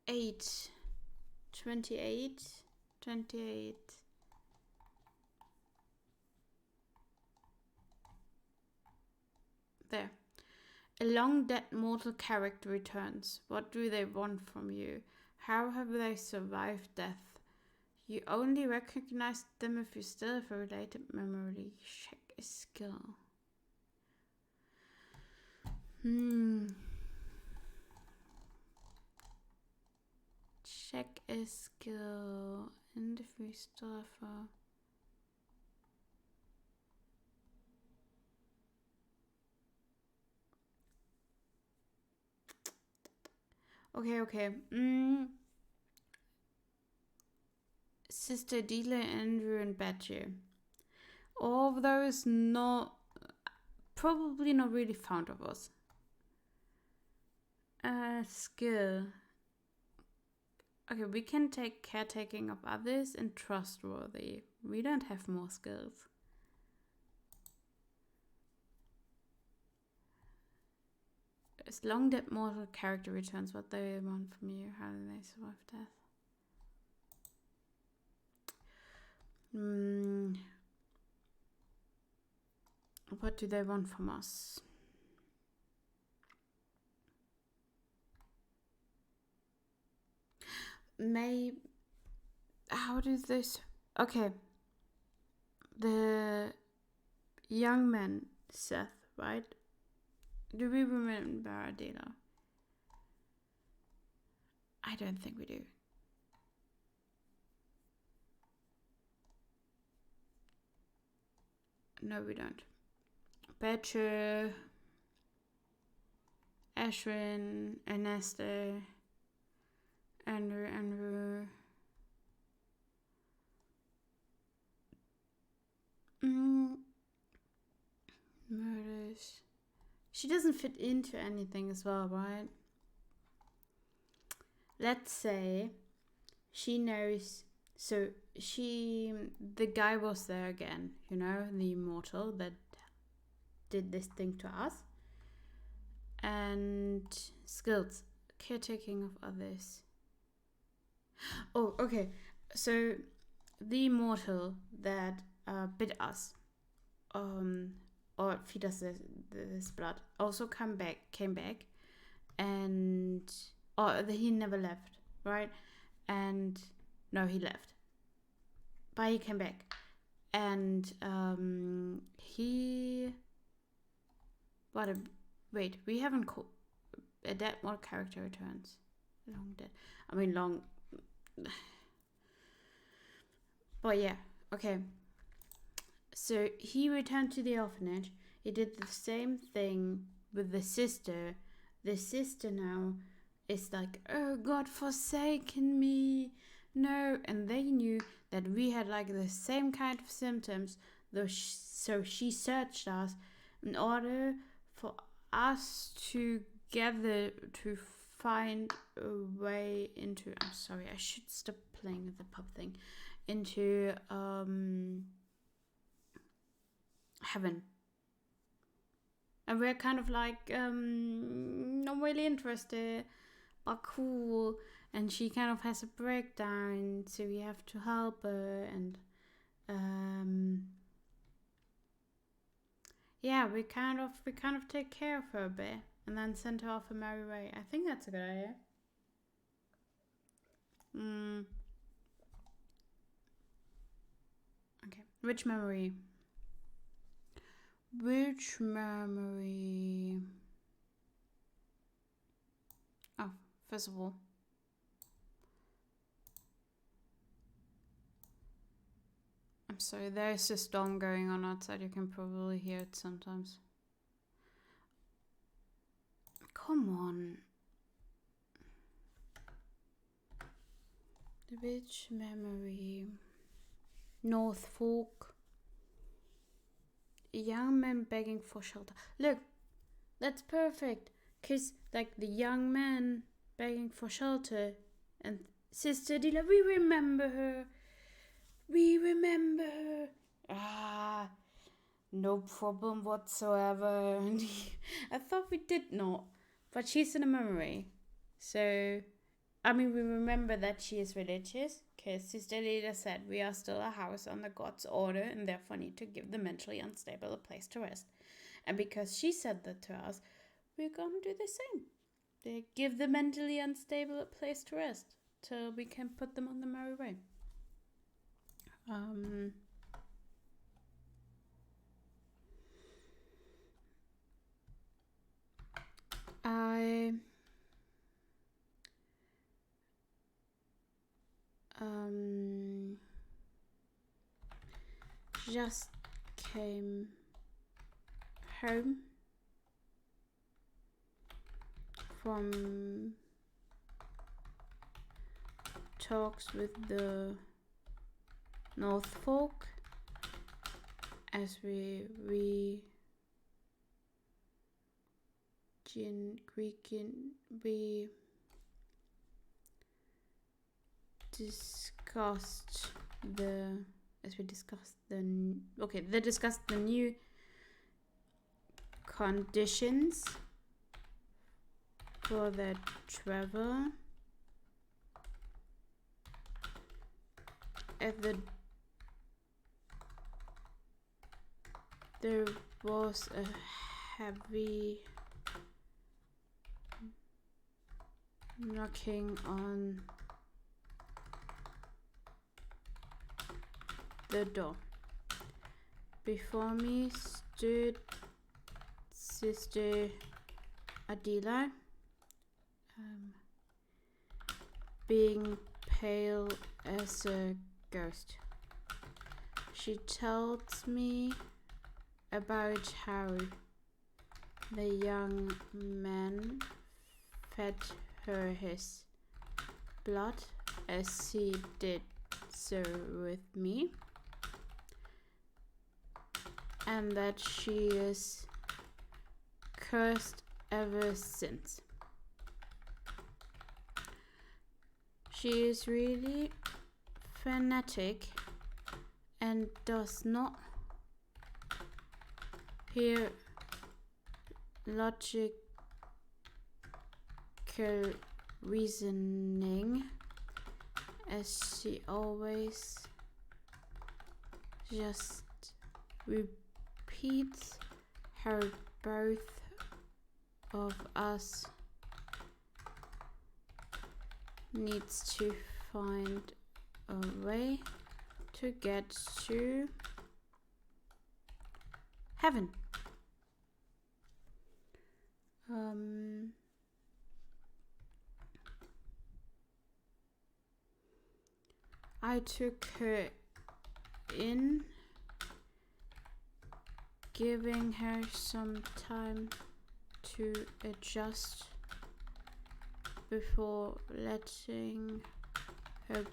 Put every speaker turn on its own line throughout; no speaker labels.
8. 28. 28. There. A long dead mortal character returns. What do they want from you? How have they survived death? You only recognize them if you still have a related memory. Check a skill. Check a skill. And if we still have a... Okay. Sister Dealer, Andrew, and Badger. All of those probably not really found of us. Skill. Okay, we can take caretaking of others and trustworthy. We don't have more skills. As long that mortal character returns, what they want from you, how do they survive death? What do they want from us? How does this... Okay. The young man, Seth, right? Do we remember Adela? I don't think we do. No, we don't. Petra, Ashwin, Ernesto, Andrew. Murders. She doesn't fit into anything as well, right? Let's say she knows. So the guy was there again, you know, the immortal that did this thing to us. And skills, caretaking of others. Oh, okay. So the immortal that bit us, or feed us this blood, also came back, and he never left, right? And no, he left, but he came back, and wait, we haven't a dead one character returns. Long dead. I mean long. But yeah, okay. So he returned to the orphanage. He did the same thing with the sister. The sister now is like, oh, God forsaken me. No. And they knew that we had like the same kind of symptoms. So she searched us in order for us together to find a way into... I'm sorry, I should stop playing with the pop thing. Into heaven. And we're kind of like not really interested, but cool. And she kind of has a breakdown, so we have to help her. And yeah, we kind of take care of her a bit, and then send her off her merry way. I think that's a good idea. Okay, which memory? Which memory? Oh, first of all. I'm sorry, there's a storm going on outside. You can probably hear it sometimes. Come on. Which memory? North Fork. A young man begging for shelter. Look, that's perfect. Because, like, the young man begging for shelter and Sister Dila, we remember her. We remember her. Ah, no problem whatsoever. I thought we did not. But she's in a memory. So, we remember that she is religious, because Sister Leda said we are still a house under God's order and therefore need to give the mentally unstable a place to rest. And because she said that to us, we're going to do the same. They give the mentally unstable a place to rest till we can put them on the merry way. I just came home from talks with the North Folk as we discussed they discussed the new conditions for the travel there was a heavy knocking on the door. Before me stood Sister Adela, being pale as a ghost. She tells me about how the young man fed her his blood as he did so with me, and that she is cursed ever since. She is really fanatic and does not hear logical reasoning, as she always just repeats how both of us needs to find a way to get to heaven. I took her in, giving her some time to adjust before letting her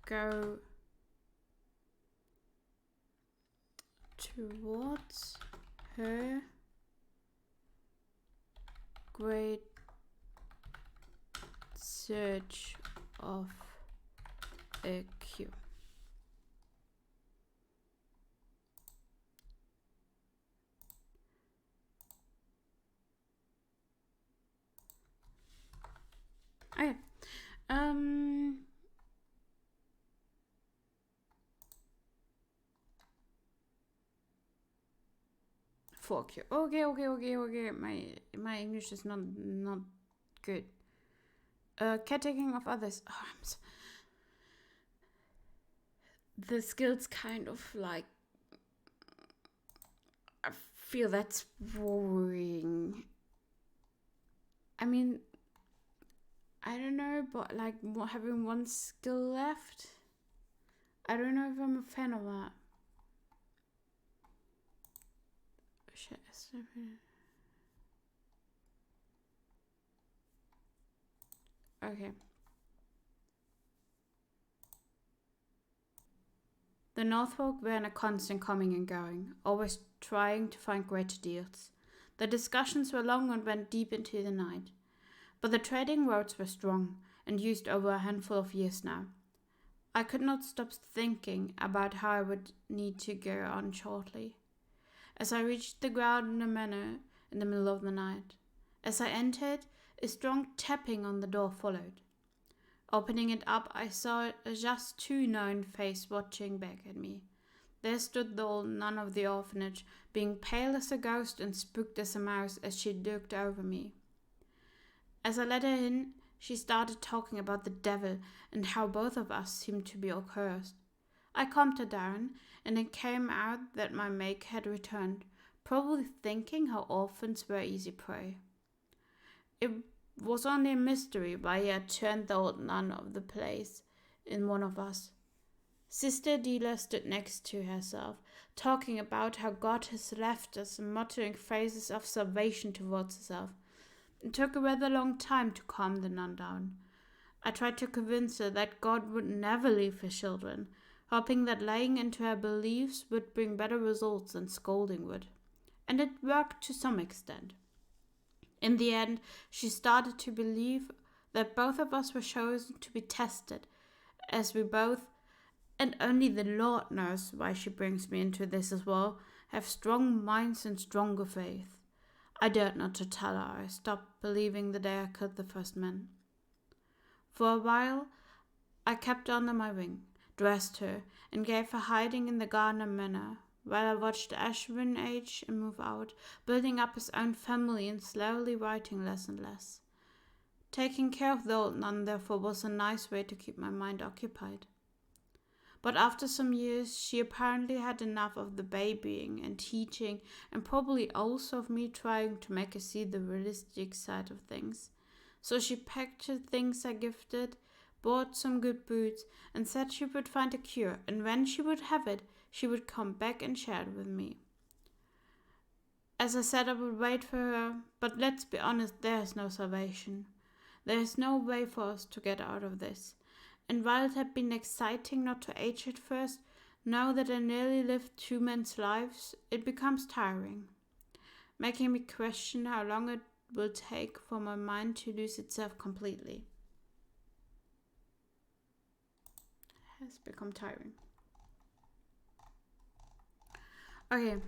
go towards her great search of a cure. Okay. Fuck you. Okay. My English is not good. Caretaking of others. The skills kind of like. I feel that's boring. I mean, I don't know, but like having one skill left, I don't know if I'm a fan of that. Shit, okay. The Northfolk were in a constant coming and going, always trying to find greater deals. The discussions were long and went deep into the night. But the trading routes were strong and used over a handful of years now. I could not stop thinking about how I would need to go on shortly. As I reached the ground manor in the middle of the night, as I entered, a strong tapping on the door followed. Opening it up, I saw a just too known face watching back at me. There stood the old nun of the orphanage, being pale as a ghost and spooked as a mouse as she looked over me. As I let her in, she started talking about the devil and how both of us seemed to be all cursed. I calmed her down, and it came out that my mate had returned, probably thinking how orphans were easy prey. It was only a mystery why he had turned the old nun of the place in one of us. Sister Adela stood next to herself, talking about how God has left us and muttering phrases of salvation towards herself. It took a rather long time to calm the nun down. I tried to convince her that God would never leave his children, hoping that laying into her beliefs would bring better results than scolding would. And it worked to some extent. In the end, she started to believe that both of us were chosen to be tested, as we both, and only the Lord knows why she brings me into this as well, have strong minds and stronger faith. I dared not to tell her I stopped believing the day I killed the first man. For a while, I kept her under my wing, dressed her, and gave her hiding in the Gardner Manor, while I watched Ashwin age and move out, building up his own family and slowly writing less and less. Taking care of the old nun, therefore, was a nice way to keep my mind occupied. But after some years, she apparently had enough of the babying and teaching, and probably also of me trying to make her see the realistic side of things. So she packed her things I gifted, bought some good boots, and said she would find a cure, and when she would have it, she would come back and share it with me. As I said, I would wait for her, but let's be honest, there is no salvation. There is no way for us to get out of this. And while it had been exciting not to age at first, now that I nearly lived 2 men's lives, it becomes tiring, making me question how long it will take for my mind to lose itself completely. It has become tiring. Okay,